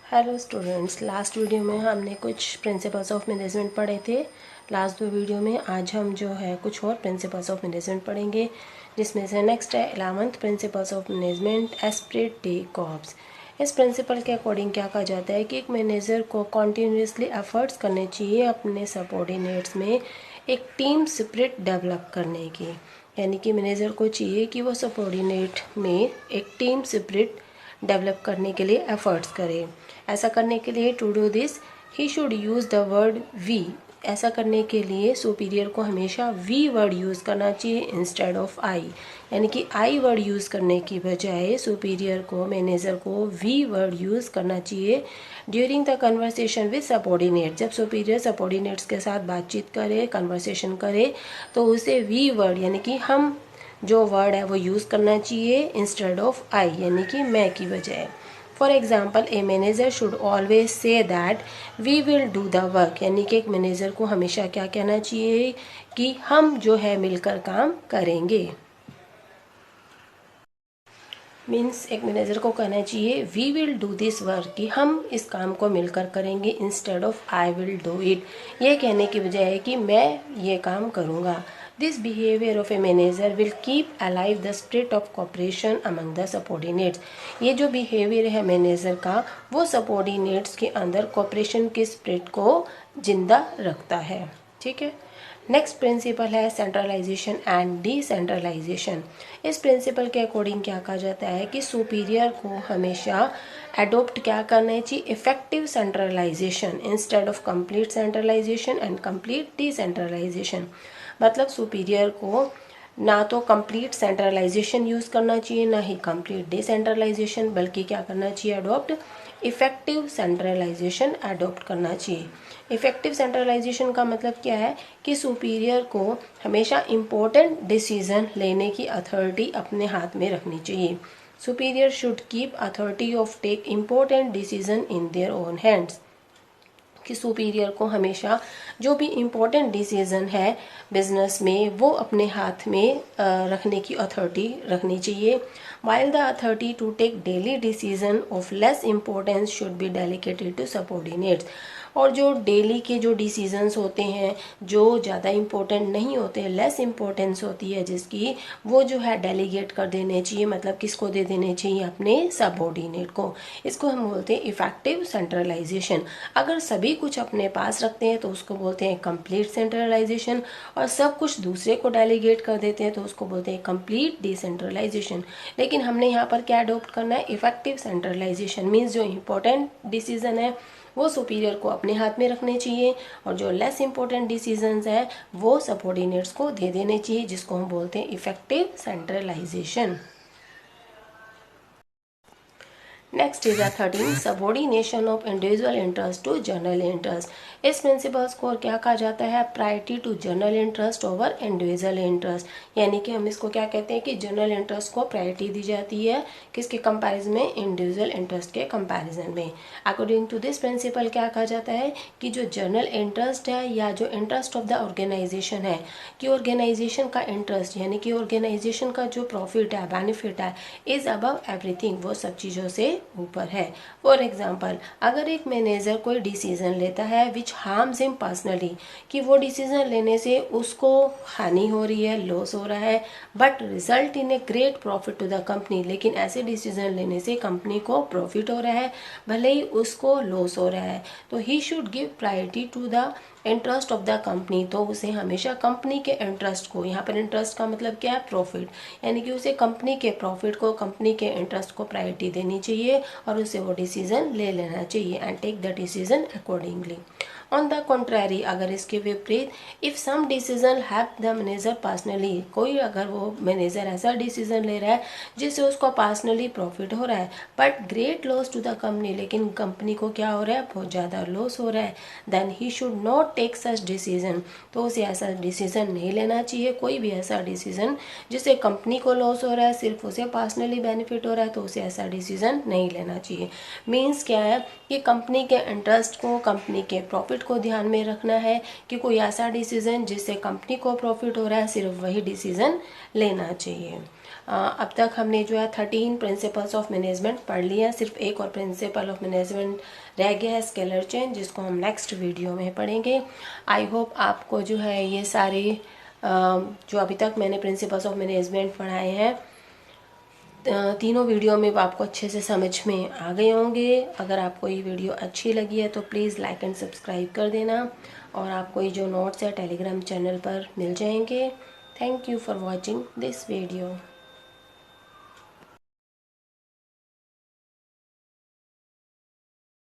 Hello students, last video में हमने कुछ प्रिंसिपल्स ऑफ मैनेजमेंट पढ़े थे। लास्ट 2 वीडियो में आज हम जो है कुछ और प्रिंसिपल्स ऑफ मैनेजमेंट पढ़ेंगे, जिसमें से नेक्स्ट है 11th principles of management, Spirit D corps. इस प्रिंसिपल के अकॉर्डिंग क्या कहा जाता है कि एक मैनेजर को कॉन्टीन्यूसली एफर्ट्स करने चाहिए अपने सबऑर्डिनेट्स में एक टीम स्पिरिट डेवलप करने की। यानी कि मैनेजर को चाहिए कि वो सबऑर्डिनेट में एक टीम स्पिरिट डेवलप करने के लिए एफर्ट्स करें। ऐसा करने के लिए to do this he should use the word we. ऐसा करने के लिए सुपीरियर को हमेशा वी वर्ड यूज़ करना चाहिए इंस्टेड ऑफ आई। यानी कि आई वर्ड यूज़ करने की बजाय सुपीरियर को, मैनेजर को वी वर्ड यूज़ करना चाहिए during the conversation with subordinate. जब सुपीरियर सबऑर्डिनेट्स के साथ बातचीत करे, कन्वर्सेशन करे, तो उसे वी वर्ड यानी कि हम जो वर्ड है वो यूज़ करना चाहिए इंस्टेड ऑफ आई, यानी कि मैं की बजाय। For example, a manager should always say that we will do the work. यानी कि एक मैनेजर को हमेशा क्या कहना चाहिए कि हम जो है मिलकर काम करेंगे। मीन्स एक मैनेजर को कहना चाहिए we will do this work, कि हम इस काम को मिलकर करेंगे instead of I will do it. ये कहने की बजाय कि मैं ये काम करूँगा। This behaviour of a manager will keep alive the spirit of cooperation among the subordinates. ये जो बिहेवियर है मैनेजर का, वो सबऑर्डिनेट्स के अंदर कॉपरेशन के स्पिरिट को जिंदा रखता है। ठीक है। नेक्स्ट प्रिंसिपल है सेंट्रलाइजेशन एंड डिसेंट्रलाइजेशन। इस प्रिंसिपल के अकॉर्डिंग क्या कहा जाता है कि सुपीरियर को हमेशा एडोप्ट क्या करना चाहिए, effective centralisation instead of complete centralisation and complete decentralisation. मतलब सुपीरियर को ना तो कंप्लीट सेंट्रलाइजेशन यूज़ करना चाहिए, ना ही कंप्लीट डिसेंट्रलाइजेशन, बल्कि क्या करना चाहिए, अडोप्ट इफेक्टिव सेंट्रलाइजेशन अडोप्ट करना चाहिए। इफेक्टिव सेंट्रलाइजेशन का मतलब क्या है कि सुपीरियर को हमेशा इम्पोर्टेंट डिसीजन लेने की अथॉरिटी अपने हाथ में रखनी चाहिए। Superior should keep authority of take important decision in their own hands. कि सुपीरियर को हमेशा जो भी इम्पोर्टेंट डिसीजन है बिजनेस में वो अपने हाथ में रखने की अथॉरिटी रखनी चाहिए। while the authority to take daily decision of less importance should be delegated to subordinates। और जो डेली के जो डिसीजंस होते हैं जो ज़्यादा इम्पोर्टेंट नहीं होते, लेस इम्पोर्टेंस होती है जिसकी, वो जो है डेलीगेट कर देने चाहिए। मतलब किसको दे देने चाहिए, अपने सबऑर्डिनेट को। इसको हम बोलते हैं इफेक्टिव सेंट्रलाइजेशन। अगर सभी कुछ अपने पास रखते हैं तो उसको बोलते हैं कंप्लीट सेंट्रलाइजेशन, और सब कुछ दूसरे को डेलीगेट कर देते हैं तो उसको बोलते हैं कंप्लीट डिसेंट्रलाइजेशन। लेकिन हमने यहाँ पर क्या अडोप्ट करना है, इफेक्टिव सेंट्रलाइजेशन। मीन्स जो इम्पोर्टेंट डिसीजन है वो सुपीरियर को अपने हाथ में रखने चाहिए, और जो लेस इम्पोर्टेंट डिसीजंस है वो सबऑर्डिनेट्स को दे देने चाहिए, जिसको हम बोलते हैं effective centralisation. Next is 13 subordination of individual interest to general interest. इस प्रिंसिपल्स को क्या कहा जाता है, priority to general interest over individual interest. यानी कि हम इसको क्या कहते हैं कि जनरल इंटरेस्ट को प्रायोरिटी दी जाती है किसके कंपैरिजन में, इंडिविजुअल इंटरेस्ट के कंपैरिजन में। अकॉर्डिंग टू दिस प्रिंसिपल क्या कहा जाता है कि जो जनरल इंटरेस्ट है या जो इंटरेस्ट ऑफ द ऑर्गेनाइजेशन है, कि ऑर्गेनाइजेशन का इंटरेस्ट यानी कि ऑर्गेनाइजेशन का जो प्रॉफिट है, बेनिफिट है, इज अबव एवरीथिंग, वो सब चीज़ों से ऊपर है। फॉर एग्जाम्पल, अगर एक मैनेजर कोई डिसीजन लेता है विच हार्म्स हिम पर्सनली, कि वो डिसीजन लेने से उसको हानि हो रही है, लॉस हो रहा है, but result in a great profit to the company, लेकिन ऐसे डिसीजन लेने से कंपनी को प्रॉफिट हो रहा है भले ही उसको लॉस हो रहा है, तो he should give priority to the interest of the company. तो उसे हमेशा कंपनी के इंटरेस्ट को, यहाँ पर इंटरेस्ट का मतलब क्या है, प्रॉफिट, यानी कि उसे कंपनी के प्रॉफिट को, कंपनी के इंटरेस्ट को प्रायोरिटी देनी चाहिए और उसे वो डिसीजन ले लेना चाहिए and take the decision accordingly. On the contrary, अगर इसके विपरीत, if some decision have the manager personally, कोई अगर वो मैनेजर ऐसा डिसीजन ले रहा है जिससे उसको पर्सनली प्रॉफिट हो रहा है but great loss to the company, लेकिन कंपनी को क्या हो रहा है, बहुत ज़्यादा लॉस हो रहा है, then he should not take such decision. तो उसे ऐसा डिसीजन नहीं लेना चाहिए, कोई भी ऐसा डिसीजन जिससे कंपनी को लॉस हो रहा है, सिर्फ उसे पर्सनली बेनिफिट हो रहा है, तो उसे ऐसा डिसीजन नहीं लेना चाहिए। मीन्स क्या है कि कंपनी के इंटरेस्ट को, कंपनी के प्रॉफिट को ध्यान में रखना है कि कोई ऐसा डिसीजन जिससे कंपनी को प्रॉफिट हो रहा है, सिर्फ वही डिसीजन लेना चाहिए। अब तक हमने जो है 13 प्रिंसिपल्स ऑफ मैनेजमेंट पढ़ लिया, सिर्फ एक और प्रिंसिपल ऑफ मैनेजमेंट रह गया है, स्केलर चेन, जिसको हम नेक्स्ट वीडियो में पढ़ेंगे। आई होप आपको जो है ये सारे जो अभी तक मैंने प्रिंसिपल्स ऑफ मैनेजमेंट पढ़ाए हैं तीनों वीडियो में आपको अच्छे से समझ में आ गए होंगे। अगर आपको ये वीडियो अच्छी लगी है तो प्लीज़ लाइक एंड सब्सक्राइब कर देना, और आपको ये जो नोट्स है टेलीग्राम चैनल पर मिल जाएंगे। Thank you for watching this video.